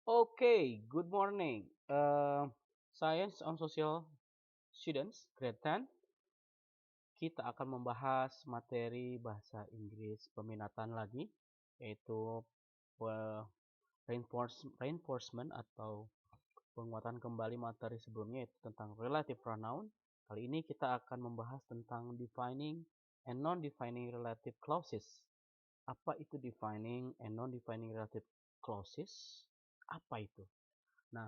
Okay, good morning. Science on Social Students, Grade 10. Kita akan membahas materi bahasa Inggris peminatan lagi, yaitu reinforcement atau penguatan kembali materi sebelumnya, yaitu tentang relative pronoun. Kali ini kita akan membahas tentang defining and non-defining relative clauses. Apa itu defining and non-defining relative clauses? Apa itu? Nah,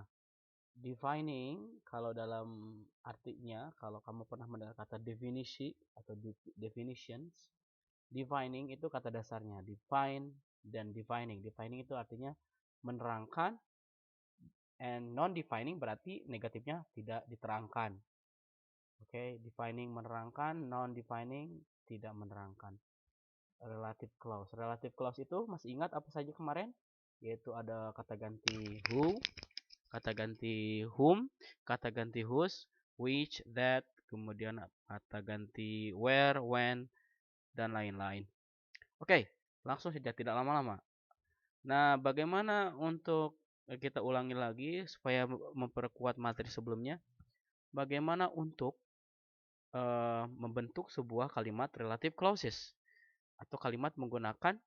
defining kalau dalam artinya, kalau kamu pernah mendengar kata definisi atau definitions, defining itu kata dasarnya define dan defining. Defining itu artinya menerangkan, and non-defining berarti negatifnya tidak diterangkan. Oke, defining menerangkan, non-defining tidak menerangkan. Relative clause. Relative clause itu masih ingat apa saja kemarin? Yaitu ada kata ganti who, kata ganti whom, kata ganti whose, which, that, kemudian kata ganti where, when, dan lain-lain. Oke, langsung saja tidak lama-lama. Nah, bagaimana untuk kita ulangi lagi supaya memperkuat materi sebelumnya? Bagaimana untuk membentuk sebuah kalimat relative clauses atau kalimat menggunakan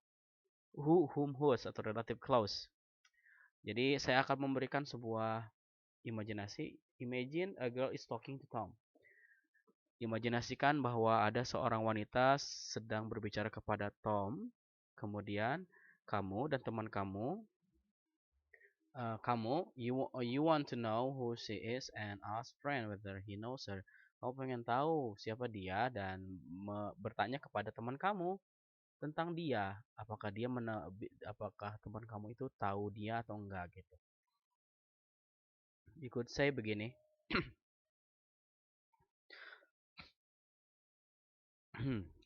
who, whom, whose atau relative clause. Jadi saya akan memberikan sebuah imajinasi. Imagine a girl is talking to Tom. Imajinasikan bahwa ada seorang wanita sedang berbicara kepada Tom. Kemudian kamu dan teman kamu, you want to know who she is and ask friend whether he knows her. Kamu pengen tahu siapa dia dan bertanya kepada teman kamu tentang dia, apakah teman kamu itu tahu dia atau enggak gitu. You could say begini.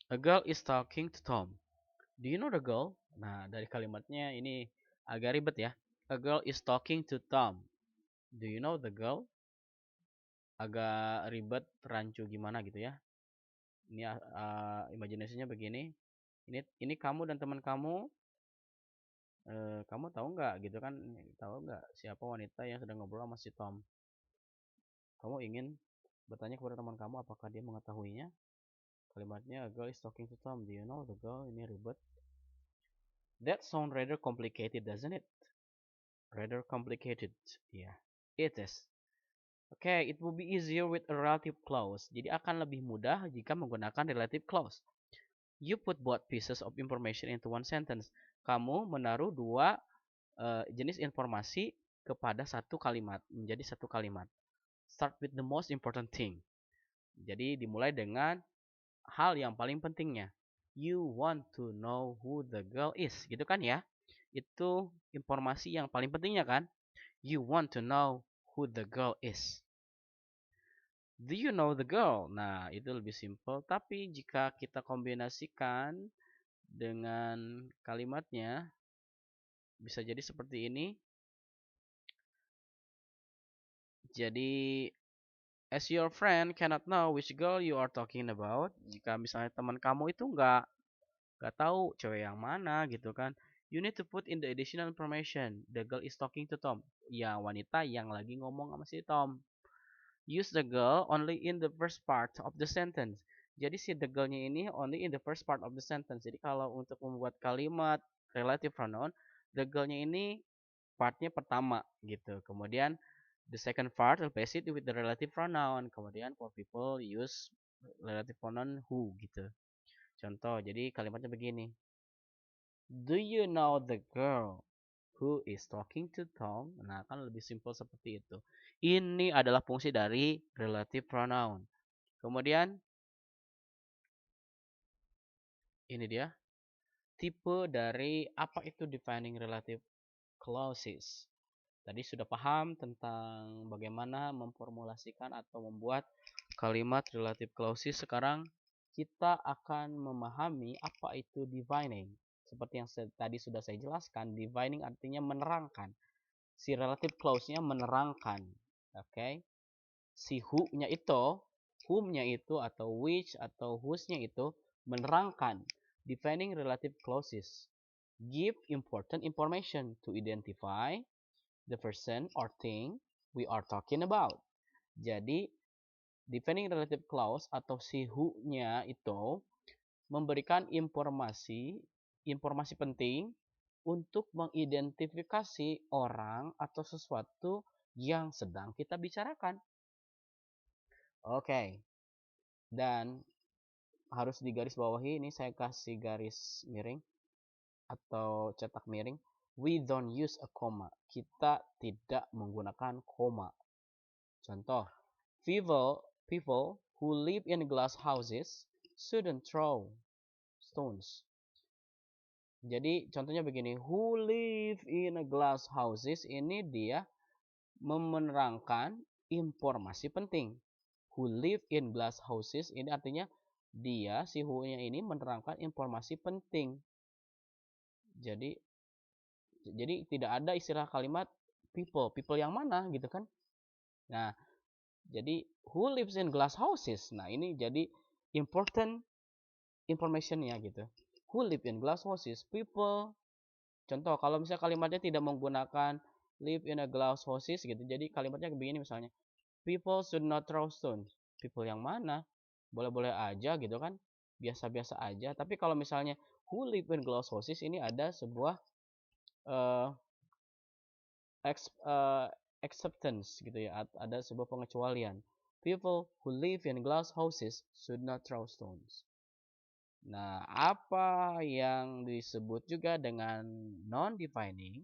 A girl is talking to Tom. Do you know the girl? Nah, dari kalimatnya ini agak ribet ya. A girl is talking to Tom. Do you know the girl? Agak ribet, rancu gimana gitu ya. Ini imajinasinya begini. Ini kamu dan teman kamu. Kamu tahu nggak gitu kan? Tahu nggak siapa wanita yang sedang ngobrol sama si Tom? Kamu ingin bertanya kepada teman kamu apakah dia mengetahuinya? Kalimatnya a girl is talking to Tom. Do you know the girl? Ini ribet. That sound rather complicated, doesn't it? Rather complicated. Yeah, it is. Okay, it will be easier with a relative clause. Jadi akan lebih mudah jika menggunakan relative clause. You put both pieces of information into one sentence. Kamu menaruh dua jenis informasi kepada satu kalimat, menjadi satu kalimat. Start with the most important thing. Jadi dimulai dengan hal yang paling pentingnya. You want to know who the girl is, gitu kan ya? Itu informasi yang paling pentingnya kan? You want to know who the girl is. Do you know the girl? Nah, itu lebih simple. Tapi jika kita kombinasikan dengan kalimatnya, bisa jadi seperti ini. Jadi, as your friend cannot know which girl you are talking about. Jika misalnya teman kamu itu nggak tahu cewek yang mana gitu kan. You need to put in the additional information. The girl is talking to Tom. Ya, wanita yang lagi ngomong sama si Tom. Use the girl only in the first part of the sentence. Jadi si the girl-nya ini only in the first part of the sentence. Jadi kalau untuk membuat kalimat relative pronoun, the girl-nya ini partnya pertama gitu. Kemudian the second part replace it with the relative pronoun. Kemudian for people use relative pronoun who gitu. Contoh, jadi kalimatnya begini. Do you know the girl who is talking to Tom? Nah, kan lebih simpel seperti itu. Ini adalah fungsi dari relative pronoun. Kemudian, ini dia. Tipe dari apa itu defining relative clauses. Tadi sudah paham tentang bagaimana memformulasikan atau membuat kalimat relative clauses. Sekarang kita akan memahami apa itu defining. Seperti yang tadi sudah saya jelaskan, defining artinya menerangkan. Si relative clause-nya menerangkan. Oke. Si who-nya itu, whom-nya itu atau which atau whose-nya itu menerangkan. Defining relative clauses give important information to identify, the person or thing we are talking about. Jadi, defining relative clause atau si who-nya itu memberikan informasi penting untuk mengidentifikasi orang atau sesuatu yang sedang kita bicarakan. Oke. Dan harus digarisbawahi, ini saya kasih garis miring atau cetak miring. We don't use a comma. Kita tidak menggunakan koma. Contoh, people who live in glass houses shouldn't throw stones. Jadi contohnya begini, who live in a glass houses, ini dia menerangkan informasi penting. Who live in glass houses ini artinya dia, si who-nya ini menerangkan informasi penting. Jadi tidak ada istilah kalimat people yang mana gitu kan. Nah, jadi who lives in glass houses. Nah, ini jadi important information-nya gitu. Who live in glass houses? People. Contoh, kalau misalnya kalimatnya tidak menggunakan live in a glass houses gitu. Jadi kalimatnya begini misalnya. People should not throw stones. People yang mana? Boleh-boleh aja gitu kan. Biasa-biasa aja. Tapi kalau misalnya who live in glass houses, ini ada sebuah acceptance gitu ya. Ada sebuah pengecualian. People who live in glass houses should not throw stones. Nah, apa yang disebut juga dengan non-defining?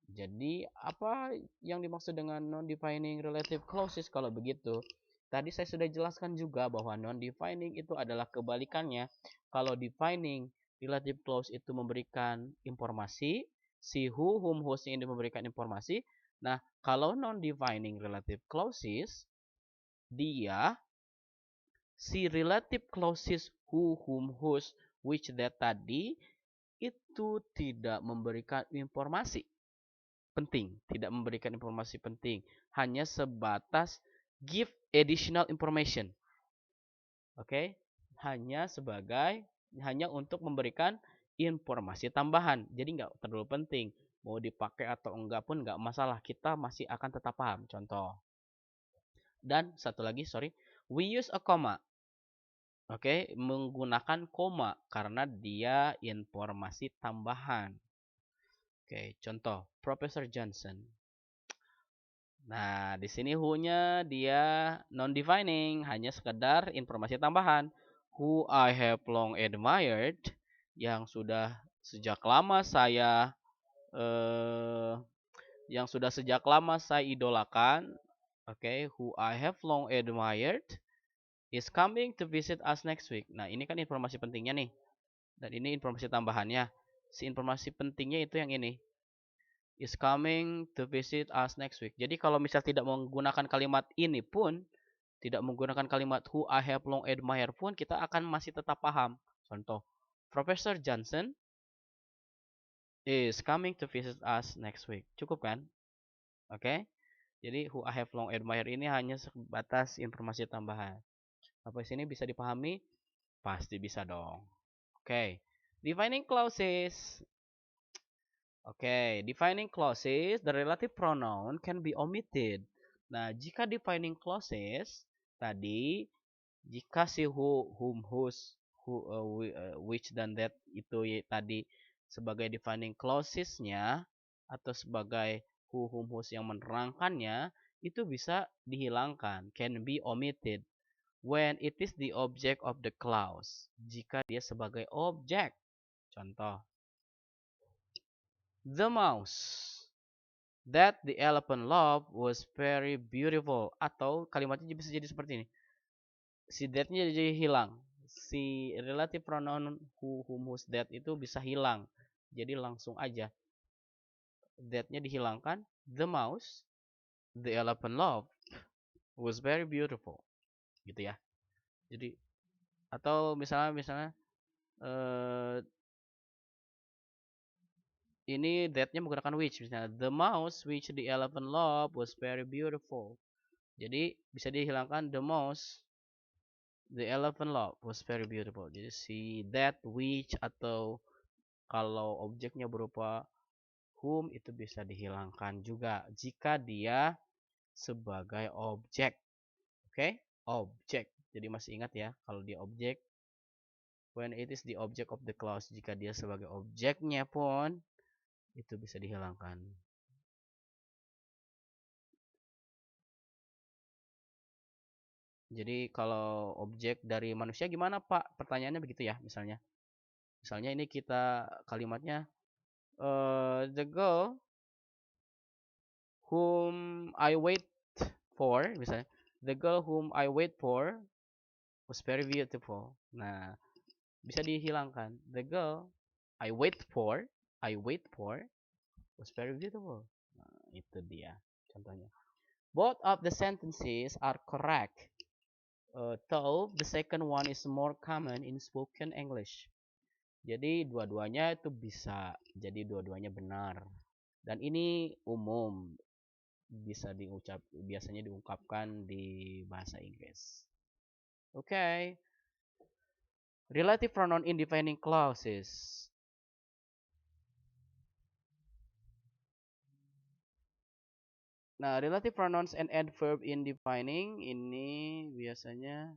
Jadi, apa yang dimaksud dengan non-defining relative clauses kalau begitu? Tadi saya sudah jelaskan juga bahwa non-defining itu adalah kebalikannya. Kalau defining relative clause itu memberikan informasi, si who, whom, whose ini memberikan informasi. Nah, kalau non-defining relative clauses, dia si relative clauses who, whom, whose, which, that tadi itu tidak memberikan informasi penting, tidak memberikan informasi penting, hanya sebatas give additional information. Oke, hanya untuk memberikan informasi tambahan. Jadi nggak terlalu penting, mau dipakai atau enggak pun nggak masalah, kita masih akan tetap paham. Contoh. Dan satu lagi, we use a comma. Oke, menggunakan koma karena dia informasi tambahan. Oke, contoh Profesor Johnson. Nah, di sini who-nya dia non-defining, hanya sekedar informasi tambahan. Who I have long admired, yang sudah sejak lama saya idolakan. Oke, who I have long admired is coming to visit us next week. Nah, ini kan informasi pentingnya nih. Dan ini informasi tambahannya. Si informasi pentingnya itu yang ini. Is coming to visit us next week. Jadi kalau misal tidak menggunakan kalimat ini pun, tidak menggunakan kalimat who I have long admired pun, kita akan masih tetap paham. Contoh, Professor Johnson is coming to visit us next week. Cukup kan? Oke. Jadi who I have long admired ini hanya sebatas informasi tambahan. Apa sini bisa dipahami? Pasti bisa dong. Oke. Defining clauses. Oke, defining clauses, the relative pronoun can be omitted. Nah, jika defining clauses tadi, jika si who, whom, whose, which dan that itu tadi sebagai defining clausesnya atau sebagai who, whom, whose yang menerangkannya, itu bisa dihilangkan, can be omitted when it is the object of the clause. Jika dia sebagai objek. Contoh, the mouse that the elephant loved was very beautiful. Atau kalimatnya bisa jadi seperti ini. Si that-nya jadi hilang. Si relative pronoun who, whom, whose, that itu bisa hilang. Jadi langsung aja that-nya dihilangkan. The mouse the elephant loved was very beautiful. Gitu ya. Jadi atau misalnya ini that-nya menggunakan which, misalnya the mouse which the elephant loved was very beautiful. Jadi bisa dihilangkan the mouse the elephant loved was very beautiful. Jadi si that, which, atau kalau objeknya berupa Whom itu bisa dihilangkan juga jika dia sebagai objek. Oke, objek. Jadi masih ingat ya, kalau dia objek, when it is the object of the clause, jika dia sebagai objeknya pun itu bisa dihilangkan. Jadi kalau objek dari manusia gimana Pak? Pertanyaannya begitu ya, misalnya. Misalnya ini kita kalimatnya the girl whom I wait for, misalnya the girl whom I wait for was very beautiful. Nah, bisa dihilangkan. The girl I wait for was very beautiful. Nah, itu dia contohnya. Both of the sentences are correct. Though the second one is more common in spoken English. Jadi dua-duanya itu bisa. Jadi dua-duanya benar. Dan ini umum, biasanya diungkapkan di bahasa Inggris. Oke. Okay. Relative pronoun in defining clauses. Nah, relative pronouns and adverb in defining ini biasanya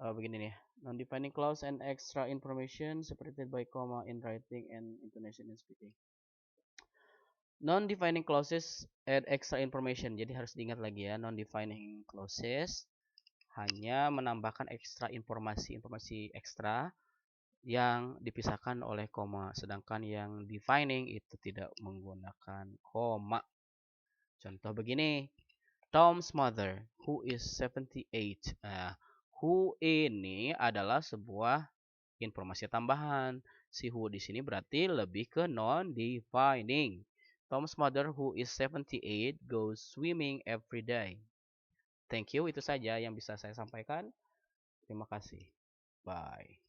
begini nih. Non-defining clause and extra information separated by comma in writing and intonation in speaking. Non-defining clauses add extra information. Jadi harus diingat lagi ya, non-defining clauses hanya menambahkan ekstra informasi ekstra yang dipisahkan oleh koma, sedangkan yang defining itu tidak menggunakan koma. Contoh begini, Tom's mother, who is 78. Nah, who ini adalah sebuah informasi tambahan. Si who di sini berarti lebih ke non-defining. Tom's mother, who is 78, goes swimming every day. Thank you, itu saja yang bisa saya sampaikan. Terima kasih. Bye.